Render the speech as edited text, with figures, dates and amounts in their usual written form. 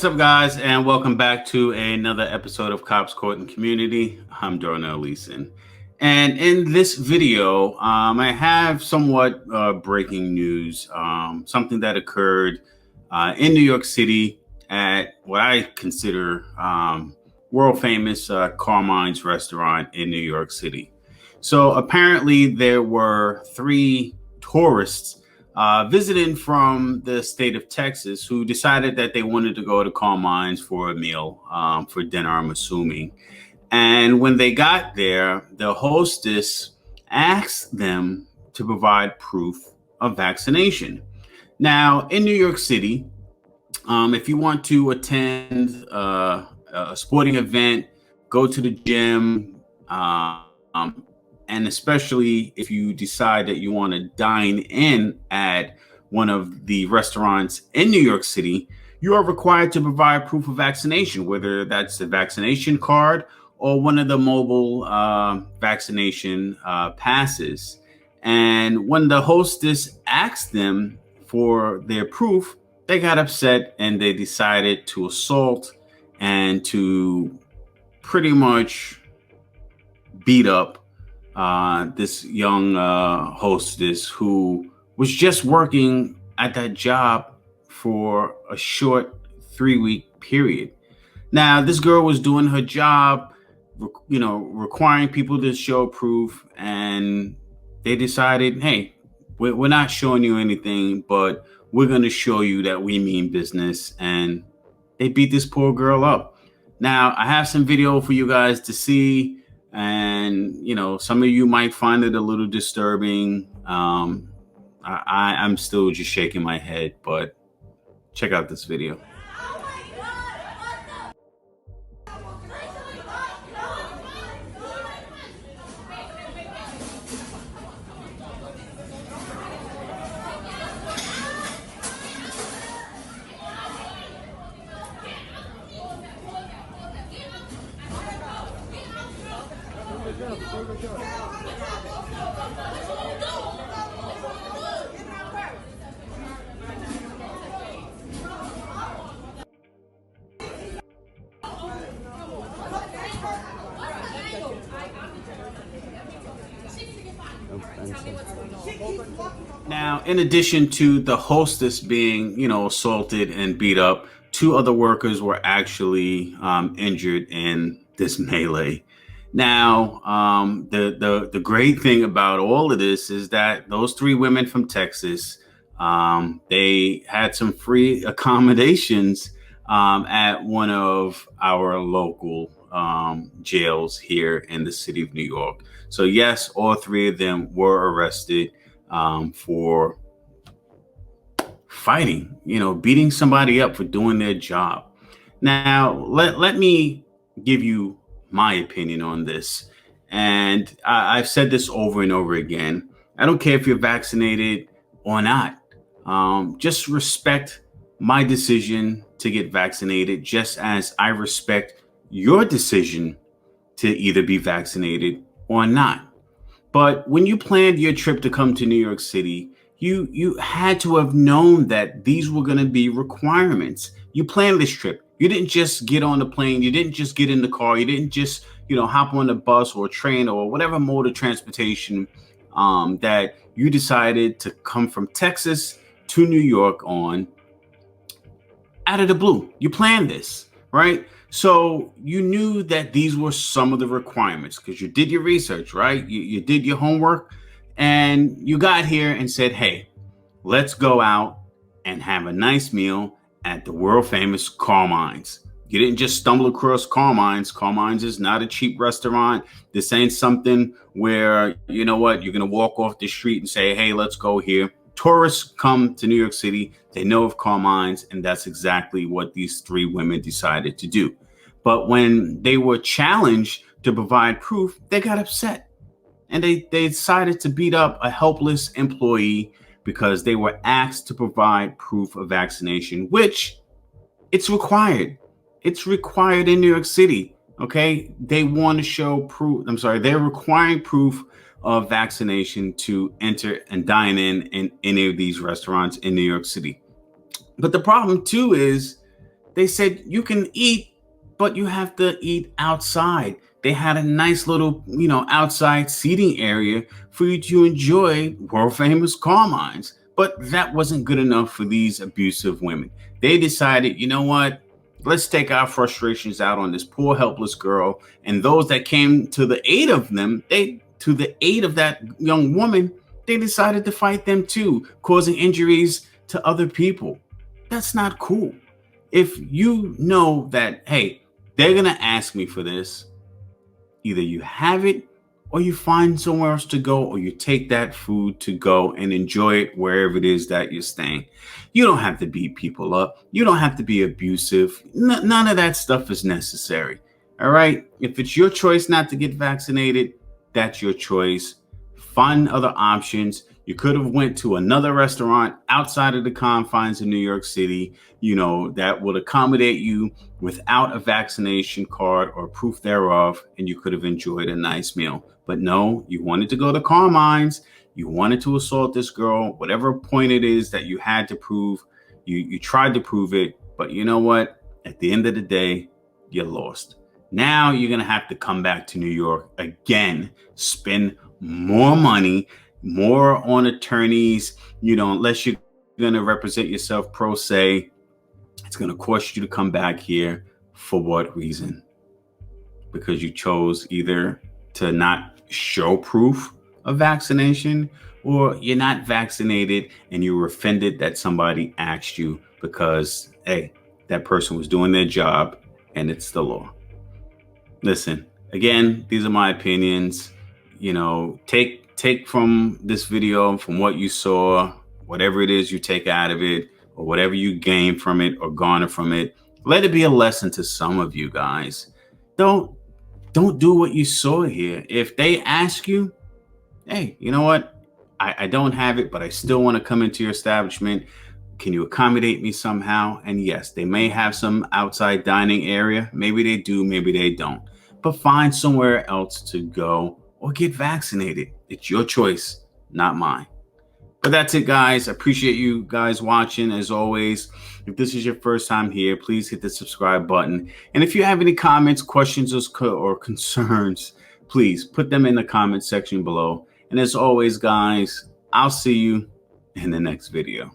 What's up, guys, and welcome back to another episode of Cops Court and Community. I'm Darnell Leeson, and in this video, I have somewhat breaking news, something that occurred in New York City at what I consider world famous Carmines restaurant in New York City. So apparently there were three tourists visiting from the state of Texas who decided that they wanted to go to Carmines for a meal, for dinner, I'm assuming. And when they got there, the hostess asked them to provide proof of vaccination. Now, in New York City, if you want to attend a sporting event, go to the gym, and especially if you decide that you want to dine in at one of the restaurants in New York City, you are required to provide proof of vaccination, whether that's the vaccination card or one of the mobile vaccination passes. And when the hostess asked them for their proof, they got upset and they decided to assault and to pretty much beat up this young hostess who was just working at that job for a short 3-week period. Now, this girl was doing her job, requiring people to show proof, and they decided, hey, we're not showing you anything, but we're going to show you that we mean business. And they beat this poor girl up. Now, I have some video for you guys to see. And, some of you might find it a little disturbing. I'm still just shaking my head, but check out this video. Now, in addition to the hostess being, assaulted and beat up, two other workers were actually injured in this melee. Now, the great thing about all of this is that those three women from Texas, they had some free accommodations at one of our local jails here in the city of New York. So yes, all three of them were arrested for fighting, beating somebody up for doing their job. Now, let me give you my opinion on this. And I've said this over and over again. I don't care if you're vaccinated or not. Just respect my decision to get vaccinated, just as I respect your decision to either be vaccinated or not. But when you planned your trip to come to New York City, you had to have known that these were going to be requirements. You planned this trip. You didn't just get on the plane. You didn't just get in the car. You didn't just, hop on the bus or train or whatever mode of transportation that you decided to come from Texas to New York on out of the blue. You planned this, right? So you knew that these were some of the requirements because you did your research, right? You did your homework and you got here and said, hey, let's go out and have a nice meal at the world famous Carmines. You didn't just stumble across Carmines. Carmines is not a cheap restaurant. This ain't something where, you're going to walk off the street and say, hey, let's go here. Tourists come to New York City. They know of Carmines, and that's exactly what these three women decided to do. But when they were challenged to provide proof, they got upset. And they decided to beat up a helpless employee because they were asked to provide proof of vaccination, which it's required. It's required in New York City. Okay. They want to show proof. They're requiring proof of vaccination to enter and dine in any of these restaurants in New York City. But the problem too is They said you can eat, but you have to eat outside. They had a nice little, outside seating area for you to enjoy world famous Carmines. But that wasn't good enough for these abusive women. They decided, you know what? Let's take our frustrations out on this poor helpless girl, and those that came to the aid of them, to the aid of that young woman, they decided to fight them too, causing injuries to other people. That's not cool. If you know that, hey, they're going to ask me for this, either you have it or you find somewhere else to go, or you take that food to go and enjoy it wherever it is that you're staying. You don't have to beat people up. You don't have to be abusive. None of that stuff is necessary. All right. If it's your choice not to get vaccinated, that's your choice. Find other options. You could have went to another restaurant outside of the confines of New York City, that would accommodate you without a vaccination card or proof thereof, and you could have enjoyed a nice meal. But no, you wanted to go to Carmines. You wanted to assault this girl. Whatever point it is that you had to prove, you tried to prove it. But you know what? At the end of the day, you lost. Now you're going to have to come back to New York again, spend more money, more on attorneys, unless you're going to represent yourself pro se. It's going to cost you to come back here. For what reason? Because you chose either to not show proof of vaccination, or you're not vaccinated and you were offended that somebody asked you because, hey, that person was doing their job and it's the law. Listen, again, these are my opinions. Take from this video, from what you saw, whatever it is you take out of it, or whatever you gain from it or garner from it. Let it be a lesson to some of you guys. Don't do what you saw here. If they ask you, hey, you know what? I don't have it, but I still want to come into your establishment. Can you accommodate me somehow? And yes, they may have some outside dining area. Maybe they do, maybe they don't. But find somewhere else to go or get vaccinated. It's your choice, not mine. But that's it, guys. I appreciate you guys watching. As always, if this is your first time here, please hit the subscribe button. And if you have any comments, questions, or concerns, please put them in the comment section below. And as always, guys, I'll see you in the next video.